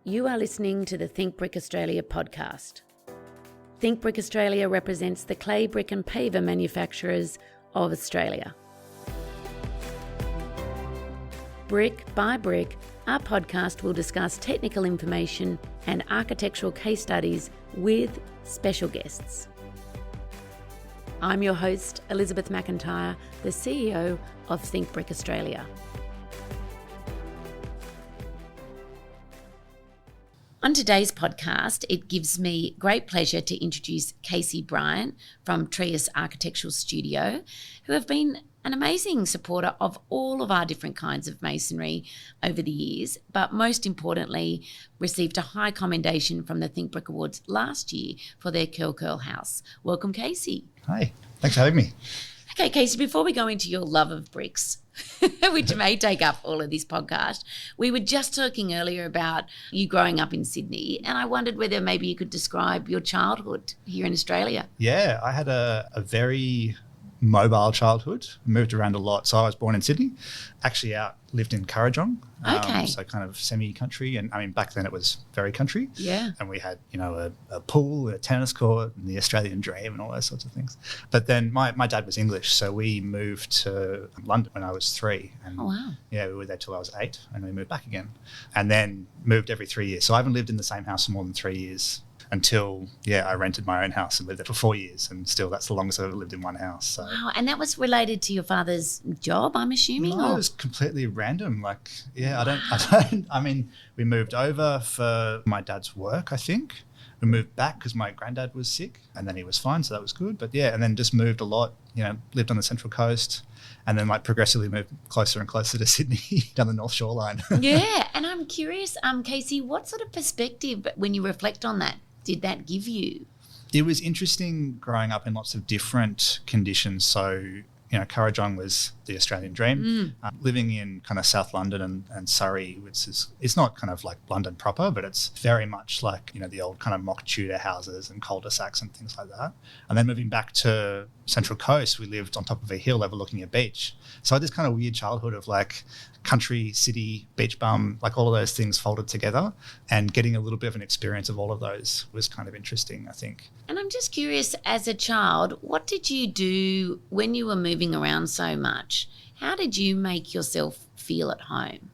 You are listening to the Think Brick Australia podcast. Think Brick Australia represents the clay, brick and paver manufacturers of Australia. Brick by brick, our podcast will discuss technical information and architectural case studies with special guests. I'm your host, Elizabeth McIntyre, the CEO of Think Brick Australia. On today's podcast, it gives me great pleasure to introduce Bryant from TRIAS Architectural Studio, who have been an amazing supporter of all of our different kinds of masonry over the years, but most importantly, received a high commendation from the Think Brick Awards last year for their Curl house. Welcome, Casey. Hi, thanks for having me. Okay, Casey, before we go into your love of bricks, which may take up all of this podcast, we were just talking earlier about you growing up in Sydney, and I wondered whether maybe you could describe your childhood here in Australia. Yeah, I had a very mobile childhood, moved around a lot. So I was born in Sydney, actually lived in Currajong, so kind of semi-country. And I mean, back then it was very country. Yeah. And we had, a pool, a tennis court, and the Australian dream and all those sorts of things. But then my dad was English, so we moved to London when I was 3. And oh, wow. Yeah, we were there till I was 8, and we moved back again. And then moved every 3 years. So I haven't lived in the same house for more than 3 years. Until, I rented my own house and lived there for 4 years, and still that's the longest I've ever lived in one house. So. Wow, and that was related to your father's job, I'm assuming? No, it was completely random. I mean, we moved over for my dad's work, I think. We moved back because my granddad was sick, and then he was fine, so that was good. But and then just moved a lot, lived on the Central Coast, and then progressively moved closer and closer to Sydney down the North Shoreline. Yeah, and I'm curious, Casey, what sort of perspective, when you reflect on that, did that give you? It was interesting growing up in lots of different conditions. So, Currajong was the Australian dream. Living in kind of South London and Surrey, which it's not kind of like London proper, but it's very much like, the old kind of mock Tudor houses and cul-de-sacs and things like that. And then moving back to Central Coast, we lived on top of a hill overlooking a beach. So I had this kind of weird childhood of country, city, beach bum, all of those things folded together, and getting a little bit of an experience of all of those was kind of interesting, I think. And I'm just curious, as a child, what did you do when you were moving around so much? How did you make yourself feel at home?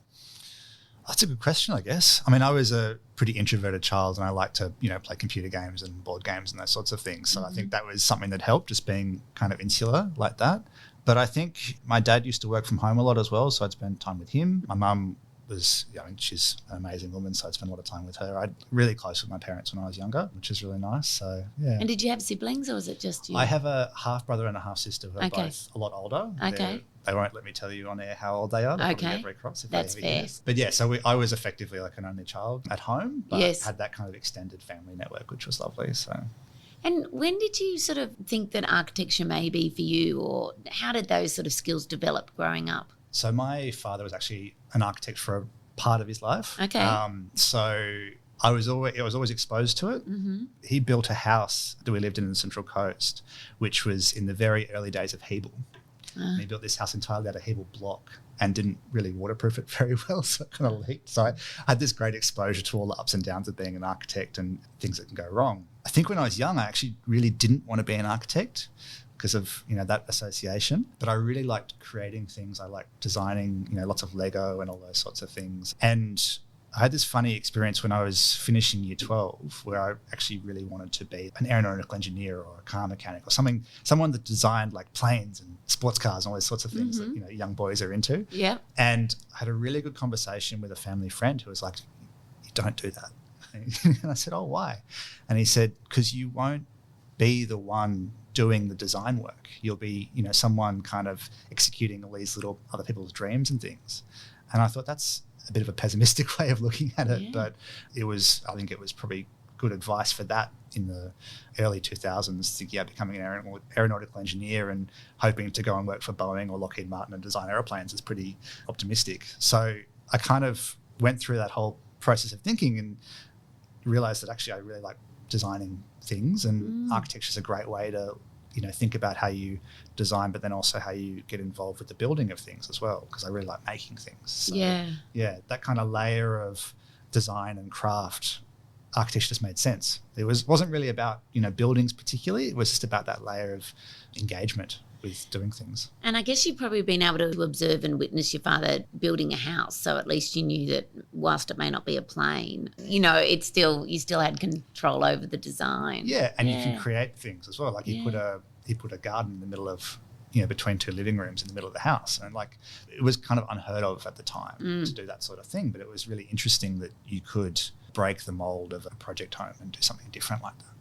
That's a good question, I guess. I mean, I was a pretty introverted child, and I liked to, play computer games and board games and those sorts of things. So I think that was something that helped, just being kind of insular like that. But I think my dad used to work from home a lot as well, so I'd spend time with him. My mum was, she's an amazing woman, so I'd spend a lot of time with her. I'd really close with my parents when I was younger, which is really nice. So, yeah. And did you have siblings, or was it just you? I have a half-brother and a half-sister who are both a lot older. Okay. They won't let me tell you on air how old they are. They'll probably get very cross if that's they fair. Guess. But yeah, so I was effectively like an only child at home, but yes. had that kind of extended family network, which was lovely. So. And when did you sort of think that architecture may be for you, or how did those sort of skills develop growing up? So my father was actually an architect for a part of his life. Okay. So I was always exposed to it. Mm-hmm. He built a house that we lived in the Central Coast, which was in the very early days of Hebel. And he built this house entirely out of Hebel block and didn't really waterproof it very well, so it kind of leaked. So I had this great exposure to all the ups and downs of being an architect and things that can go wrong. I think when I was young, I actually really didn't want to be an architect because of, that association. But I really liked creating things. I liked designing, lots of Lego and all those sorts of things. And I had this funny experience when I was finishing year 12 where I actually really wanted to be an aeronautical engineer or a car mechanic or someone that designed planes and sports cars and all those sorts of things that, young boys are into. Yeah. And I had a really good conversation with a family friend who was like, you don't do that. And I said, oh, why? And he said, because you won't be the one doing the design work. You'll be, someone kind of executing all these little other people's dreams and things. And I thought that's a bit of a pessimistic way of looking at it, but I think it was probably good advice for that in the early 2000s, becoming an aeronautical engineer and hoping to go and work for Boeing or Lockheed Martin and design airplanes is pretty optimistic. So I kind of went through that whole process of thinking and realized that actually I really like designing things, and architecture is a great way to think about how you design, but then also how you get involved with the building of things as well, because I really like making things. So, that kind of layer of design and craft, architecture just made sense. It wasn't really about, buildings particularly. It was just about that layer of engagement with doing things. And I guess you've probably been able to observe and witness your father building a house, so at least you knew that whilst it may not be a plane, you still had control over the design. Yeah, and you can create things as well. Like he put a garden in the middle of, between two living rooms in the middle of the house, and like it was kind of unheard of at the time to do that sort of thing. But it was really interesting that you could break the mold of a project home and do something different like that.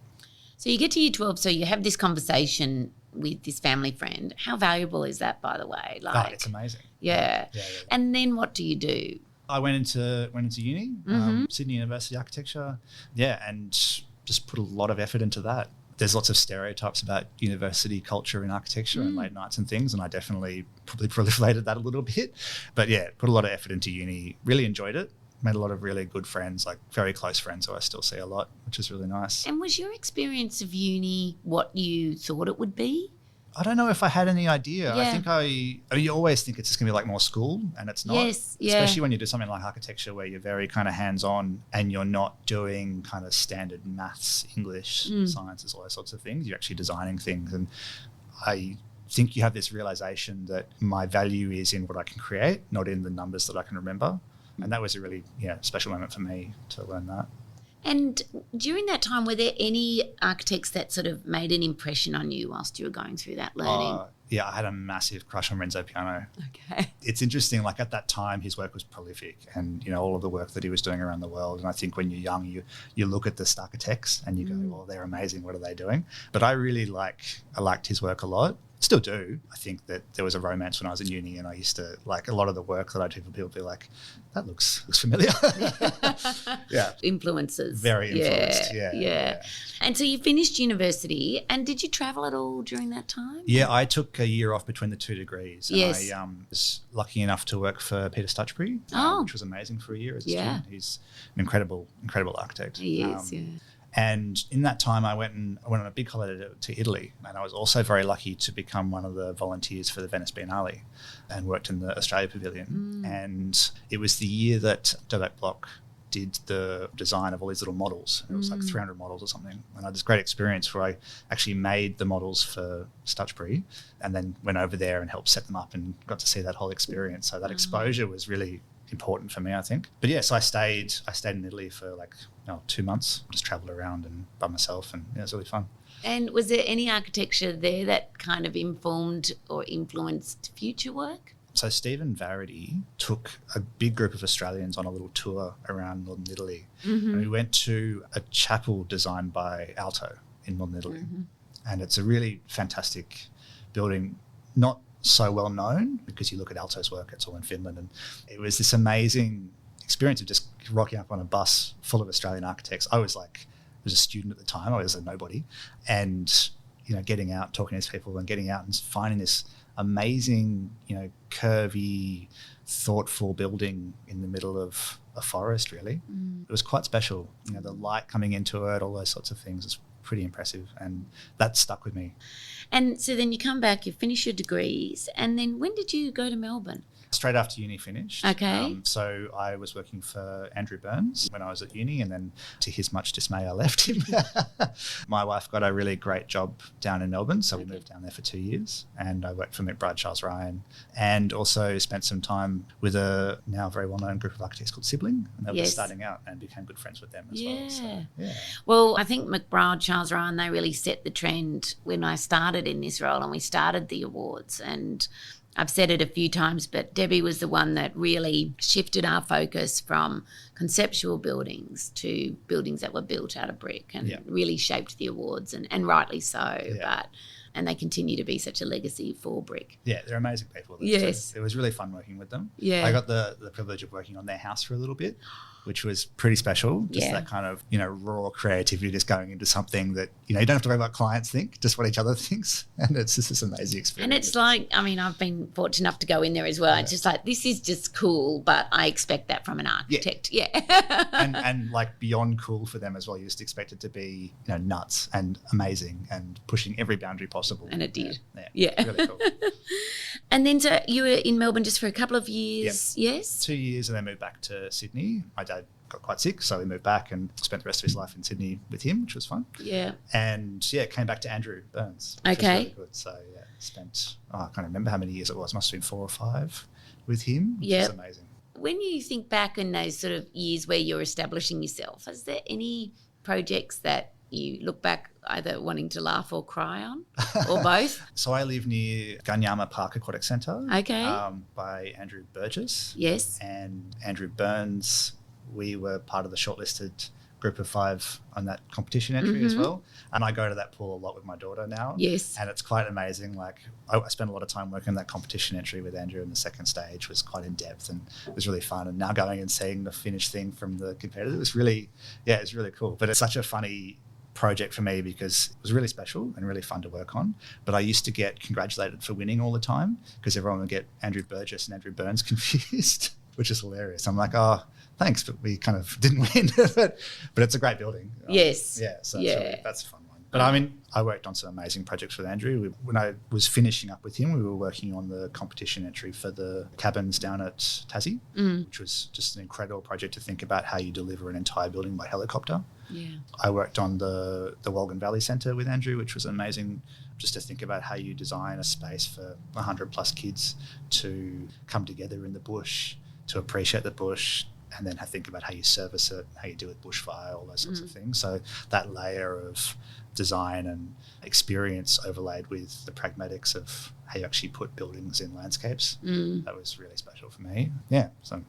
So you get to year 12, so you have this conversation with this family friend. How valuable is that, by the way? It's amazing. Yeah. And then what do you do? I went into uni, Sydney University Architecture, and just put a lot of effort into that. There's lots of stereotypes about university culture in architecture and late nights and things, and I definitely probably proliferated that a little bit. But put a lot of effort into uni, really enjoyed it. Made a lot of really good friends, like very close friends who I still see a lot, which is really nice. And was your experience of uni what you thought it would be? I don't know if I had any idea. I think you always think it's just going to be like more school, and it's not. Yes, Especially when you do something like architecture where you're very kind of hands-on and you're not doing kind of standard maths, English, sciences, all those sorts of things. You're actually designing things. And I think you have this realization that my value is in what I can create, not in the numbers that I can remember. And that was a really special moment for me to learn that. And during that time, were there any architects that sort of made an impression on you whilst you were going through that learning? I had a massive crush on Renzo Piano. Okay. It's interesting, like at that time, his work was prolific and, all of the work that he was doing around the world. And I think when you're young, you look at the architects and you go, well, they're amazing. What are they doing? But I liked his work a lot. Still do. I think that there was a romance when I was in uni, and I used to like a lot of the work that I do for people be like, that looks familiar. Yeah. Influences. Very influenced. Yeah. And so you finished university, and did you travel at all during that time? Yeah, I took a year off between the 2 degrees. And yes. I was lucky enough to work for Peter Stutchbury, which was amazing for a year as a student. He's an incredible architect. He is, And in that time, I went on a big holiday to Italy, and I was also very lucky to become one of the volunteers for the Venice Biennale and worked in the Australia Pavilion. And it was the year that Dobak Block did the design of all these little models. It was like 300 models or something. And I had this great experience where I actually made the models for Stutchbury and then went over there and helped set them up and got to see that whole experience. So that exposure was really important for me, I think. But so I stayed in Italy for 2 months, just traveled around and by myself, and it was really fun. And was there any architecture there that kind of informed or influenced future work? So Stephen Varady took a big group of Australians on a little tour around northern Italy. And we went to a chapel designed by Alto in northern Italy. And it's a really fantastic building, not so well known because you look at Alto's work, it's all in Finland. And it was this amazing experience of just rocking up on a bus full of Australian architects. I was a student at the time, I was a nobody, and getting out, talking to these people and getting out and finding this amazing, curvy, thoughtful building in the middle of a forest, really. It was quite special. The light coming into it, all those sorts of things. It's pretty impressive, and that stuck with me. And so then you come back, you finish your degrees, and then when did you go to Melbourne? Straight after uni finished. Okay. So I was working for Andrew Burns when I was at uni, and then to his much dismay, I left him. My wife got a really great job down in Melbourne, so we moved down there for 2 years, and I worked for McBride Charles Ryan, and also spent some time with a now very well-known group of architects called Sibling, and they were just starting out, and became good friends with them as well. So, Well, I think McBride Charles Ryan, they really set the trend when I started in this role, and we started the awards, and I've said it a few times, but Debbie was the one that really shifted our focus from conceptual buildings to buildings that were built out of brick, and really shaped the awards, and rightly so. And they continue to be such a legacy for brick. Yeah, they're amazing people. Yes. It was really fun working with them. Yeah. I got the privilege of working on their house for a little bit, which was pretty special. Just that kind of, raw creativity, just going into something that, you don't have to worry about clients think, just what each other thinks. And it's just this amazing experience. And it's I've been fortunate enough to go in there as well. Yeah. It's just this is just cool, but I expect that from an architect. Yeah. and beyond cool for them as well. You just expect it to be, nuts and amazing and pushing every boundary possible. And it did. Yeah. Yeah. Really cool. And then so you were in Melbourne just for a couple of years, yes? 2 years, and then moved back to Sydney. My dad got quite sick, so we moved back and spent the rest of his life in Sydney with him, which was fun. Yeah. And came back to Andrew Burns. Which was really good. So spent, I can't remember how many years it was, must have been 4 or 5 with him, which is amazing. When you think back in those sort of years where you're establishing yourself, is there any projects that you look back either wanting to laugh or cry on, or both? So I live near Gunyama Park Aquatic Centre. Okay. By Andrew Burgess. Yes. And Andrew Burns. We were part of the shortlisted group of 5 on that competition entry as well. And I go to that pool a lot with my daughter now. Yes. And it's quite amazing. Like I spent a lot of time working on that competition entry with Andrew, and the second stage was quite in depth and it was really fun. And now going and seeing the finished thing from the competitors, it was really cool. But it's such a funny project for me because it was really special and really fun to work on. But I used to get congratulated for winning all the time because everyone would get Andrew Burgess and Andrew Burns confused, which is hilarious. I'm like, oh, thanks, but we kind of didn't win. but it's a great building. Yes. Yeah, so that's a fun one. But I mean, I worked on some amazing projects with Andrew. When I was finishing up with him, we were working on the competition entry for the cabins down at Tassie, which was just an incredible project to think about how you deliver an entire building by helicopter. Yeah. I worked on the Walgan Valley Centre with Andrew, which was amazing, just to think about how you design a space for 100 plus kids to come together in the bush, to appreciate the bush, and then think about how you service it, how you deal with bushfire, all those sorts of things. So that layer of design and experience overlaid with the pragmatics of how you actually put buildings in landscapes, that was really special for me. Yeah. So.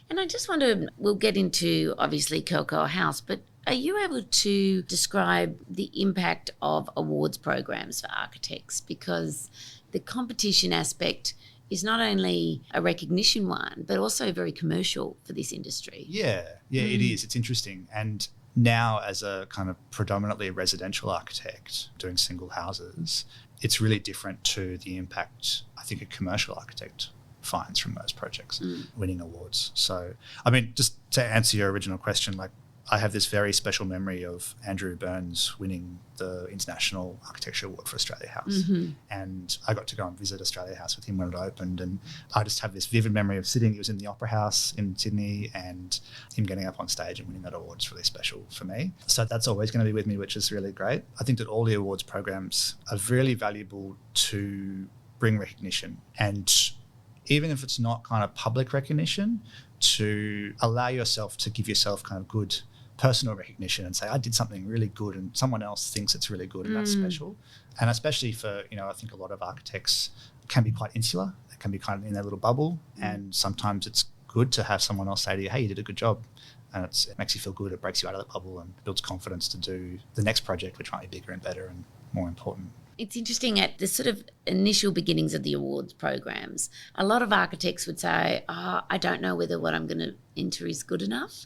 And I just wonder, we'll get into obviously Cocoa House, but are you able to describe the impact of awards programs for architects? Because the competition aspect is not only a recognition one, but also very commercial for this industry. Yeah, it is. It's interesting. And now as a kind of predominantly residential architect doing single houses, it's really different to the impact I think a commercial architect finds from those projects winning awards. So, I mean, just to answer your original question, like I have this very special memory of Andrew Burns winning the International Architecture Award for Australia House. And I got to go and visit Australia House with him when it opened. And I just have this vivid memory of sitting, he was in the Opera House in Sydney, and him getting up on stage and winning that award is really special for me. So that's always going to be with me, which is really great. I think that all the awards programs are really valuable to bring recognition, and even if it's not kind of public recognition, to allow yourself to give yourself kind of good personal recognition and say, I did something really good and someone else thinks it's really good and that's special. And especially for, I think a lot of architects can be quite insular. They can be kind of in their little bubble. And sometimes it's good to have someone else say to you, hey, you did a good job. And it makes you feel good. It breaks you out of the bubble and builds confidence to do the next project, which might be bigger and better and more important. It's interesting, at the sort of initial beginnings of the awards programs, a lot of architects would say, I don't know whether what I'm going to enter is good enough.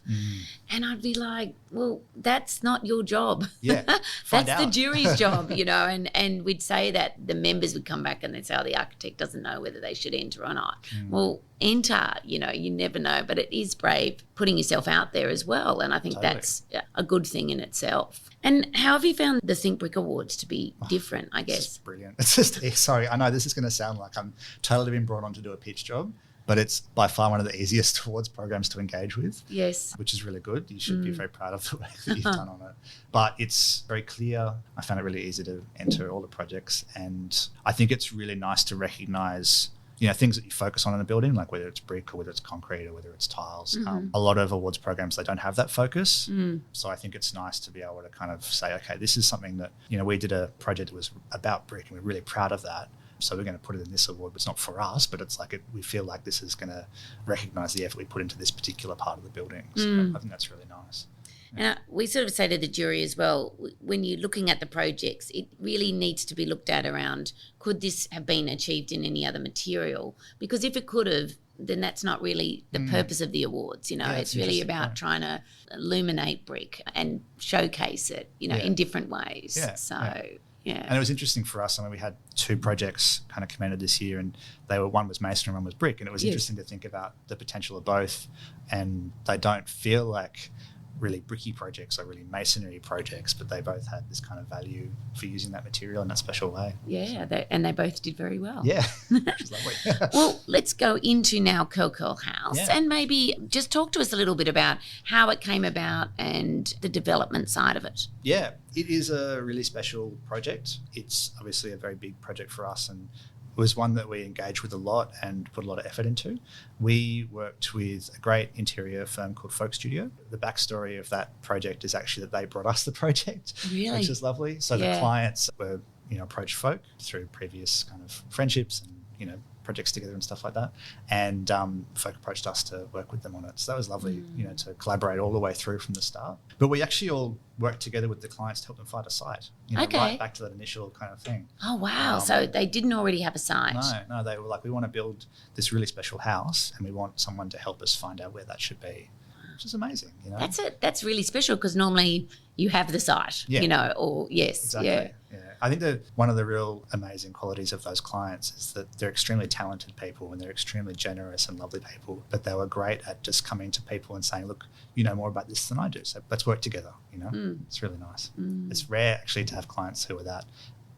And I'd be like, well, that's not your job. Yeah, that's the jury's job, and we'd say that the members would come back and they'd say, the architect doesn't know whether they should enter or not. Well, enter, you never know, but it is brave putting yourself out there as well. And I think that's a good thing in itself. And how have you found the Think Brick Awards to be different, I guess? It's brilliant. It's just, sorry, I know this is going to sound like I'm totally been brought on to do a pitch job, but it's by far one of the easiest awards programs to engage with. Yes. Which is really good. You should be very proud of the work that you've done on it. But it's very clear. I found it really easy to enter all the projects. And I think it's really nice to recognise things that you focus on in a building, like whether it's brick or whether it's concrete or whether it's tiles. A lot of awards programs, they don't have that focus. So I think it's nice to be able to kind of say, okay, this is something that, we did a project that was about brick and we're really proud of that. So we're going to put it in this award. It's not for us, but it's like we feel like this is going to recognise the effort we put into this particular part of the building. So I think that's really nice. And we sort of say to the jury as well, when you're looking at the projects, it really needs to be looked at around, could this have been achieved in any other material? Because if it could have, then that's not really the purpose of the awards. It's really about trying to illuminate brick and showcase it, in different ways. Yeah. And it was interesting for us. I mean, we had 2 projects kind of commended this year, and one was masonry and one was brick. And it was interesting to think about the potential of both, and they don't feel like really bricky projects or really masonry projects, but they both had this kind of value for using that material in that special way. Yeah, they both did very well. Yeah, which is lovely. Well, let's go into now Curl House and maybe just talk to us a little bit about how it came about and the development side of it. Yeah, it is a really special project. It's obviously a very big project for us, and it was one that we engaged with a lot and put a lot of effort into. We worked with a great interior firm called Folk Studio. The backstory of that project is actually that they brought us the project, which is lovely. So the clients were, approached Folk through previous kind of friendships and, projects together and stuff like that. And Folk approached us to work with them on it. So that was lovely, to collaborate all the way through from the start. But we actually all worked together with the clients to help them find a site, right back to that initial kind of thing. Oh, wow. So they didn't already have a site? No, they were like, we want to build this really special house and we want someone to help us find out where that should be, which is amazing, That's really special because normally you have the site, Exactly. Yeah. I think that one of the real amazing qualities of those clients is that they're extremely talented people and they're extremely generous and lovely people, but they were great at just coming to people and saying, look, you know more about this than I do, so let's work together, It's really nice. It's rare actually to have clients who are that,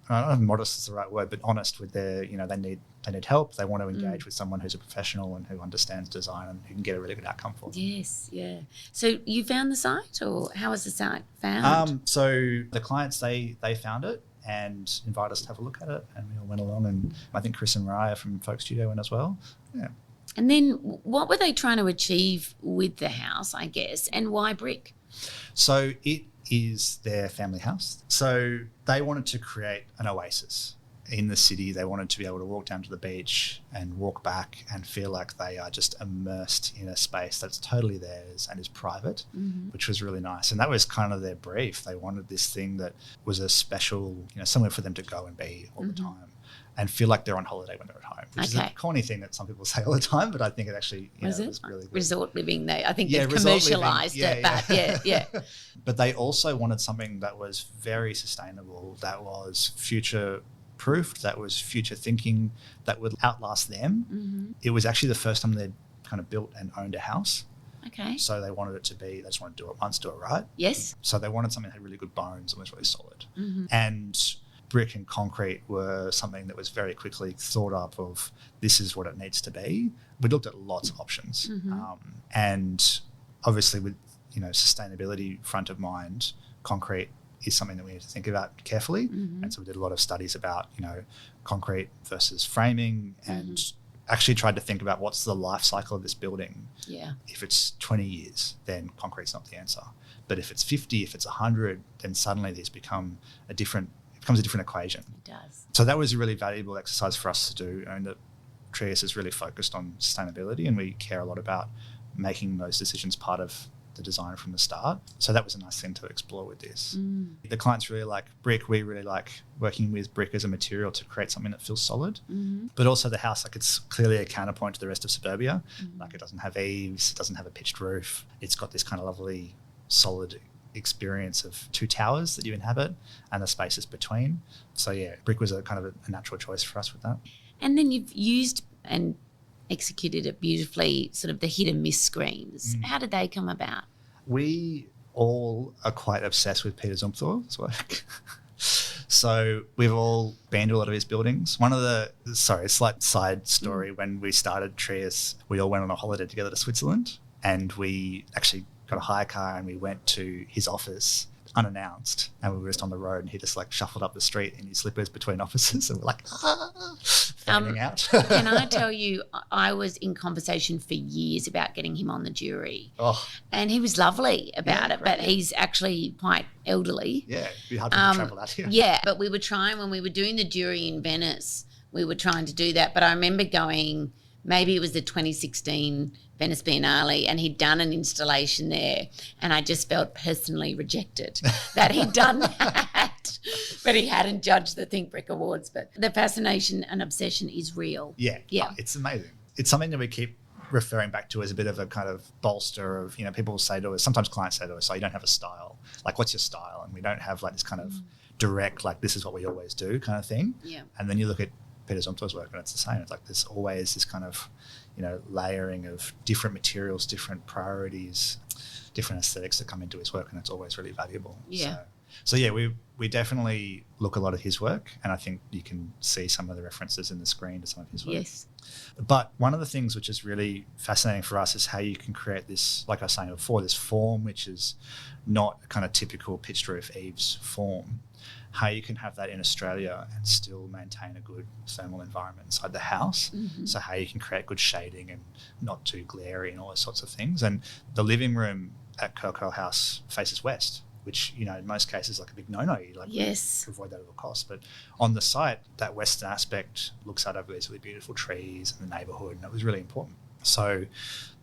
I don't know if modest is the right word, but honest with their, they need help. They want to engage with someone who's a professional and who understands design and who can get a really good outcome for them. Yes, yeah. So you found the site, or how was the site found? So the clients, they found it and invited us to have a look at it, and we all went along, and I think Chris and Raya from Folk Studio went as well. Yeah. And then what were they trying to achieve with the house, I guess, and why brick? So it is their family house. So they wanted to create an oasis in the city. They wanted to be able to walk down to the beach and walk back and feel like they are just immersed in a space that's totally theirs and is private, which was really nice. And that was kind of their brief. They wanted this thing that was a special, somewhere for them to go and be all the time and feel like they're on holiday when they're at home, which is a corny thing that some people say all the time, but I think it actually was really good. Resort living, though. I think they've commercialised it, but yeah. But they also wanted something that was very sustainable, that was future-proofed, that was future thinking, that would outlast them. It was actually the first time they'd kind of built and owned a house. Okay. So they wanted it to be, they just wanted to do it once, do it right. Yes. So they wanted something that had really good bones and was really solid. And brick and concrete were something that was very quickly thought up of, this is what it needs to be. We looked at lots of options. And obviously with, sustainability front of mind, concrete is something that we need to think about carefully. And so we did a lot of studies about, concrete versus framing and actually tried to think about what's the life cycle of this building. Yeah. If it's 20 years, then concrete's not the answer. But if it's 50, if it's 100, then suddenly these becomes a different equation. It does. So that was a really valuable exercise for us to do. And that TRIAS is really focused on sustainability, and we care a lot about making those decisions part of the design from the start. So that was a nice thing to explore with this. The clients really like brick. We really like working with brick as a material to create something that feels solid. But also the house, like, it's clearly a counterpoint to the rest of suburbia. Like, it doesn't have eaves, it doesn't have a pitched roof. It's got this kind of lovely solid experience of two towers that you inhabit and the spaces between. So yeah, brick was a kind of a natural choice for us with that. And then you've used and executed it beautifully, sort of the hit and miss screens. How did they come about? We all are quite obsessed with Peter Zumthor's work. So we've all been to a lot of his buildings. Slight side story. When we started TRIAS, we all went on a holiday together to Switzerland, and we actually got a hire car and we went to his office unannounced, and we were just on the road, and he just like shuffled up the street in his slippers between offices, and we're like fanning out. Can I tell you, I was in conversation for years about getting him on the jury. And he was lovely about it, but he's actually quite elderly. Yeah, it'd be hard to travel out here. Yeah, but we were trying, when we were doing the jury in Venice, we were trying to do that, but I remember going, maybe it was the 2016 Venice Biennale, and he'd done an installation there, and I just felt personally rejected that he'd done that, but he hadn't judged the Think Brick Awards. But the fascination and obsession is real. Yeah, it's amazing. It's something that we keep referring back to as a bit of a kind of bolster of, people say to us, sometimes clients say to us, you don't have a style. Like, what's your style? And we don't have like this kind of direct, like, this is what we always do kind of thing. Yeah. And then you look at Peter Zumthor's work, and it's the same. It's like there's always this kind of, layering of different materials, different priorities, different aesthetics that come into his work, and it's always really valuable. Yeah. So yeah, we definitely look a lot at his work, and I think you can see some of the references in the screen to some of his work. Yes. But one of the things which is really fascinating for us is how you can create this, like I was saying before, this form which is not a kind of typical pitched roof eaves form. How you can have that in Australia and still maintain a good thermal environment inside the house. Mm-hmm. So how you can create good shading and not too glary and all those sorts of things. And the living room at Coco House faces west, which, you know, in most cases like a big no-no. You like Yes. to avoid that at all costs. But on the site, that western aspect looks out over these really beautiful trees and the neighbourhood, and it was really important. So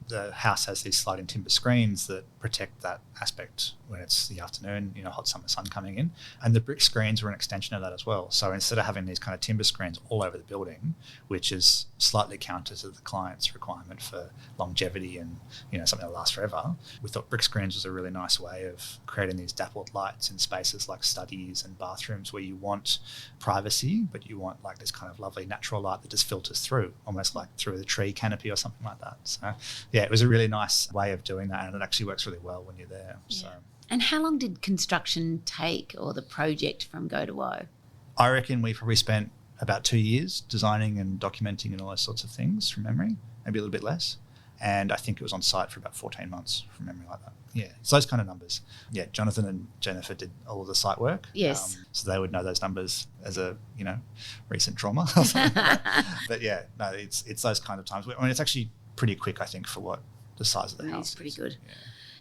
the house has these sliding timber screens that protect that aspect when it's the afternoon, you know, hot summer sun coming in. And the brick screens were an extension of that as well. So instead of having these kind of timber screens all over the building, which is slightly counter to the client's requirement for longevity and, you know, something that lasts forever, we thought brick screens was a really nice way of creating these dappled lights in spaces like studies and bathrooms where you want privacy, but you want like this kind of lovely natural light that just filters through, almost like through the tree canopy or something like that. So yeah, it was a really nice way of doing that, and it actually works really well when you're there. Yeah. So And how long did construction take, or the project from go to woe? I reckon we probably spent about 2 years designing and documenting and all those sorts of things from memory, maybe a little bit less. And I think it was on site for about 14 months from memory like that. Yeah, it's those kind of numbers. Yeah, Jonathan and Jennifer did all of the site work. Yes. So they would know those numbers as a, you know, recent trauma. But yeah, no, it's those kind of times. I mean, it's actually pretty quick, I think, for what the size of the house is. It's pretty good. Yeah.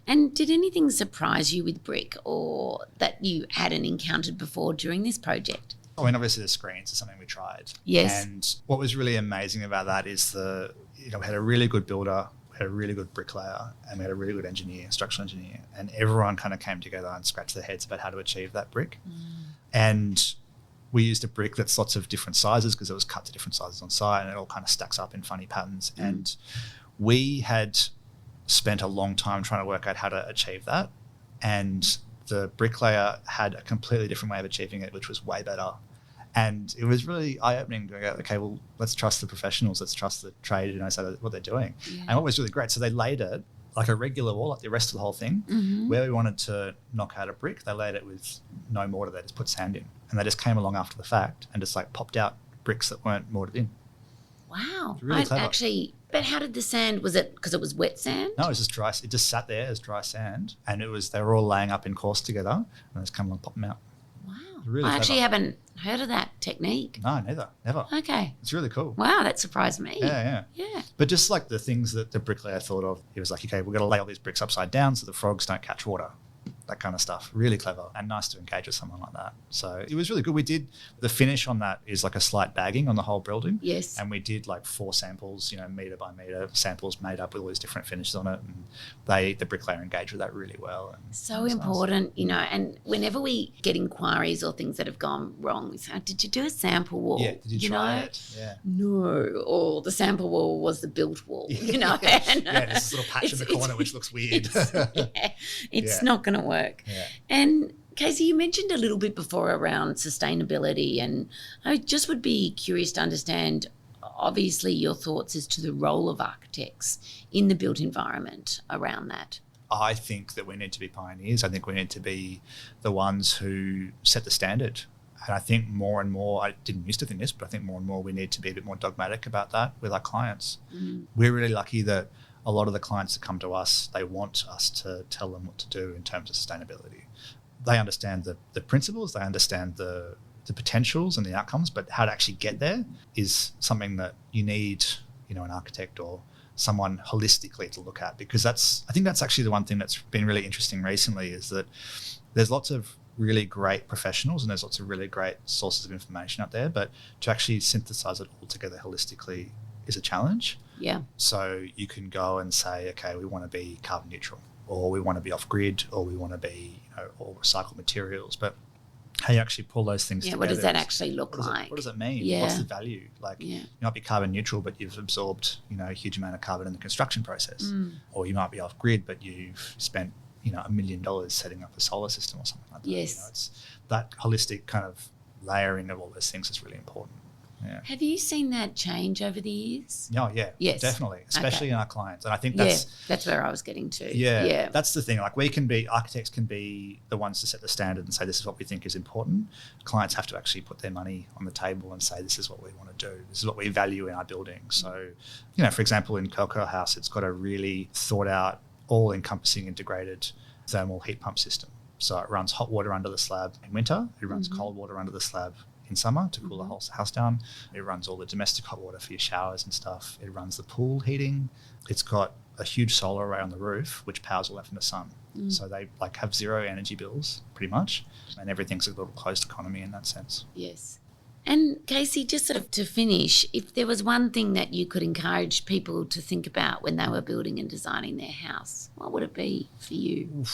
And did anything surprise you with brick, or that you hadn't encountered before during this project? I mean, obviously the screens are something we tried. Yes. And what was really amazing about that is we had a really good builder, we had a really good bricklayer, and we had a really good engineer, structural engineer, and everyone kind of came together and scratched their heads about how to achieve that brick. And we used a brick that's lots of different sizes because it was cut to different sizes on site, and it all kind of stacks up in funny patterns. And we had spent a long time trying to work out how to achieve that, and the bricklayer had a completely different way of achieving it, which was way better. And it was really eye-opening to go, okay, well, let's trust the professionals, let's trust the trade, you know, so what they're doing. Yeah. And what was really great, so they laid it like a regular wall, like the rest of the whole thing. Where we wanted to knock out a brick, they laid it with no mortar, they just put sand in. And they just came along after the fact and just like popped out bricks that weren't mortared in. Wow. Really clever. But how did the sand, was it because it was wet sand? No, it was just dry. It just sat there as dry sand, and they were all laying up in course together, and they just come along, pop them out. Wow. Really I actually clever. haven't heard of that technique. No, never. Okay. It's really cool. Wow, that surprised me. Yeah. Yeah. But just like the things that the bricklayer thought of, he was like, okay, we're going to lay all these bricks upside down so the frogs don't catch water. That kind of stuff. Really clever and nice to engage with someone like that. So it was really good. We did, the finish on that is like a slight bagging on the whole building. Yes. And we did like 4 samples, you know, metre by metre samples made up with all these different finishes on it. And the bricklayer engaged with that really well. And So it was important, nice. you know, and whenever we get inquiries or things that have gone wrong, we say, did you do a sample wall? Yeah, did you try it? Yeah. No, or the sample wall was the built wall, you know. And, yeah, there's this little patch in the corner which looks weird. It's not going to work. Yeah. And Casey, you mentioned a little bit before around sustainability, and I just would be curious to understand, obviously, your thoughts as to the role of architects in the built environment around that. I think that we need to be pioneers. I think we need to be the ones who set the standard. And I think more and more, I didn't used to think this, but I think more and more we need to be a bit more dogmatic about that with our clients. We're really lucky that a lot of the clients that come to us, they want us to tell them what to do in terms of sustainability. They understand the principles, they understand the potentials and the outcomes, but how to actually get there is something that you need, you know, an architect or someone holistically to look at, because I think that's actually the one thing that's been really interesting recently is that there's lots of really great professionals and there's lots of really great sources of information out there, but to actually synthesize it all together holistically is a challenge. Yeah. So you can go and say, okay, we want to be carbon neutral, or we want to be off grid, or we want to be, you know, all recycled materials, but how you actually pull those things together. What does that actually look like? What does it mean? Yeah. What's the value? Like, you might be carbon neutral, but you've absorbed, you know, a huge amount of carbon in the construction process. Or you might be off grid, but you've spent, you know, $1 million setting up a solar system or something like that. Yes. You know, it's that holistic kind of layering of all those things is really important. Yeah. Have you seen that change over the years? Oh, yeah. Yes. Definitely, especially in our clients. And I think that's where I was getting to. Yeah, that's the thing. Like architects can be the ones to set the standard and say this is what we think is important. Clients have to actually put their money on the table and say this is what we want to do. This is what we value in our building. So, for example, in Coco House, it's got a really thought out, all-encompassing integrated thermal heat pump system. So it runs hot water under the slab in winter. It runs cold water under the slab in summer to cool the whole house down. It runs all the domestic hot water for your showers and stuff. It runs the pool heating. It's got a huge solar array on the roof, which powers all that from the sun. So they have zero energy bills pretty much. And everything's a little closed economy in that sense. Yes. And Casey, just sort of to finish, if there was one thing that you could encourage people to think about when they were building and designing their house, what would it be for you?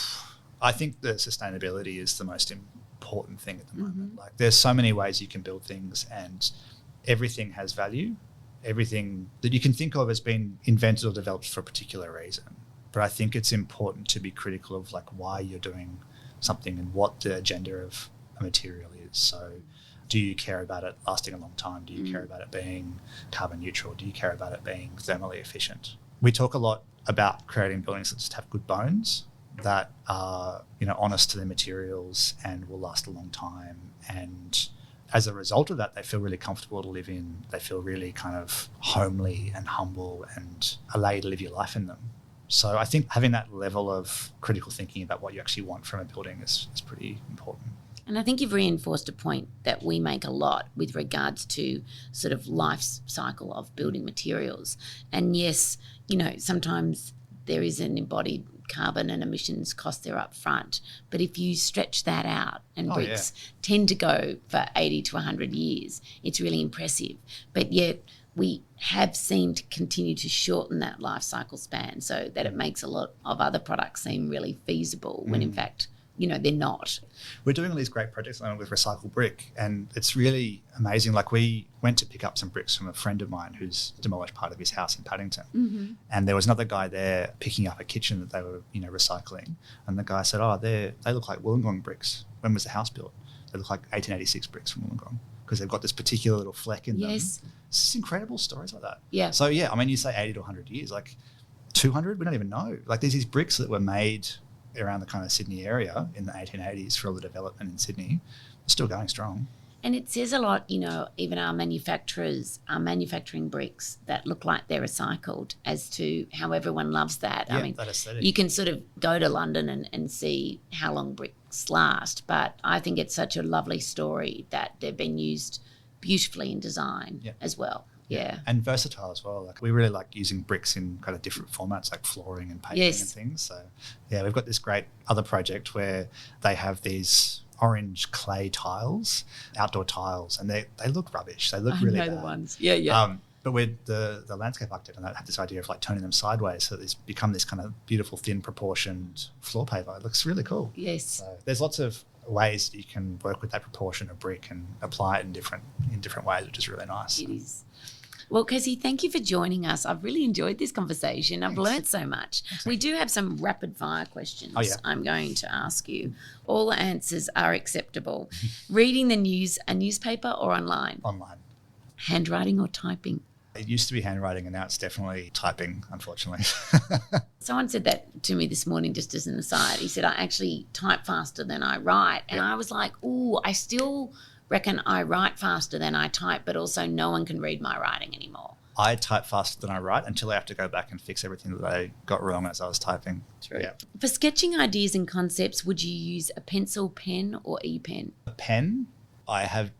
I think the sustainability is the most important thing at the moment. Like there's so many ways you can build things and everything has value. Everything that you can think of has been invented or developed for a particular reason. But I think it's important to be critical of why you're doing something and what the agenda of a material is. So do you care about it lasting a long time? Do you care about it being carbon neutral? Do you care about it being thermally efficient? We talk a lot about creating buildings that just have good bones, that are honest to their materials and will last a long time. And as a result of that, they feel really comfortable to live in. They feel really kind of homely and humble and allow you to live your life in them. So I think having that level of critical thinking about what you actually want from a building is pretty important. And I think you've reinforced a point that we make a lot with regards to sort of life cycle of building materials. And yes, sometimes there is an embodied carbon and emissions cost there up front. But if you stretch that out, and bricks tend to go for 80 to 100 years, it's really impressive. But yet we have seemed to continue to shorten that life cycle span so that it makes a lot of other products seem really feasible when in fact, they're not. We're doing all these great projects with recycled brick, and it's really amazing. Like we went to pick up some bricks from a friend of mine who's demolished part of his house in Paddington. And there was another guy there picking up a kitchen that they were, recycling. And the guy said, they look like Wollongong bricks. When was the house built? They look like 1886 bricks from Wollongong because they've got this particular little fleck in them. It's just incredible stories like that. Yeah. So, you say 80 to 100 years, 200, we don't even know. There's these bricks that were made around the kind of Sydney area in the 1880s for all the development in Sydney, still going strong. And it says a lot, even our manufacturers are manufacturing bricks that look like they're recycled as to how everyone loves that. Yeah, that aesthetic. You can sort of go to London and see how long bricks last, but I think it's such a lovely story that they've been used beautifully in design as well. Yeah. And versatile as well. We really like using bricks in kind of different formats like flooring and painting and things. So, we've got this great other project where they have these orange clay tiles, outdoor tiles, and they look rubbish. They look really bad. The ones. Yeah. But with the landscape architect, and I had this idea of turning them sideways so that it's become this kind of beautiful, thin, proportioned floor paver. It looks really cool. Yes. So there's lots of ways that you can work with that proportion of brick and apply it in different ways, which is really nice. It is. Well, Casey, thank you for joining us. I've really enjoyed this conversation. I've learnt so much. We do have some rapid fire questions I'm going to ask you. All answers are acceptable. Reading the news, a newspaper or online? Online. Handwriting or typing? It used to be handwriting and now it's definitely typing, unfortunately. Someone said that to me this morning just as an aside. He said, I actually type faster than I write. And I was like, I still reckon I write faster than I type, but also no one can read my writing anymore. I type faster than I write until I have to go back and fix everything that I got wrong as I was typing. True. Yeah. For sketching ideas and concepts, would you use a pencil, pen or e-pen? A pen. I have,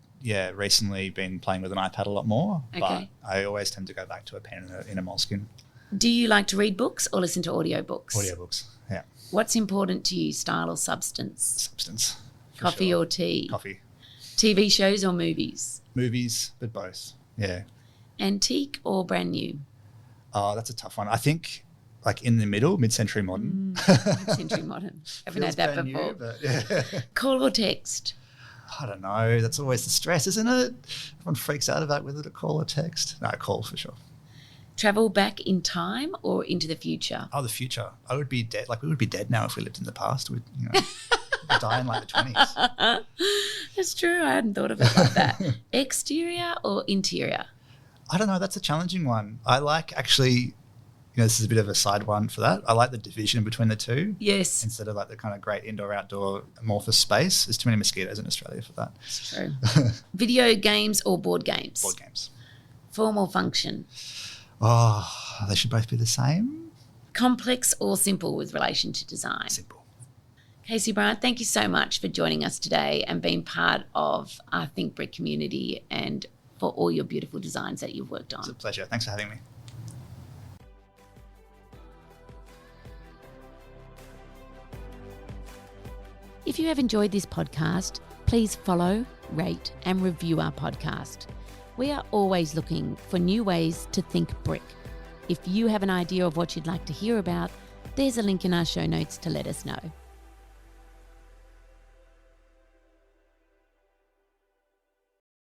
recently been playing with an iPad a lot more, but I always tend to go back to a pen in a moleskin. Do you like to read books or listen to audiobooks? Audiobooks, yeah. What's important to you, style or substance? Substance. Coffee or tea? Coffee. TV shows or movies? Movies, but both, yeah. Antique or brand new? Oh, that's a tough one. I think in the middle, mid-century modern. Mid-century modern. Haven't had that before. New, but yeah. Call or text? I don't know. That's always the stress, isn't it? Everyone freaks out about whether to call or text. No, call for sure. Travel back in time or into the future? Oh, the future. I would be dead. We would be dead now if we lived in the past. die in like the 20s. That's true. I hadn't thought of it like that. Exterior or interior? I don't know. That's a challenging one. I like actually, this is a bit of a side one for that. I like the division between the two. Yes. Instead of like the kind of great indoor-outdoor amorphous space. There's too many mosquitoes in Australia for that. That's true. Video games or board games? Board games. Form or function? Oh, they should both be the same. Complex or simple with relation to design? Simple. Casey Bryant, thank you so much for joining us today and being part of our Think Brick community and for all your beautiful designs that you've worked on. It's a pleasure. Thanks for having me. If you have enjoyed this podcast, please follow, rate, and review our podcast. We are always looking for new ways to think brick. If you have an idea of what you'd like to hear about, there's a link in our show notes to let us know.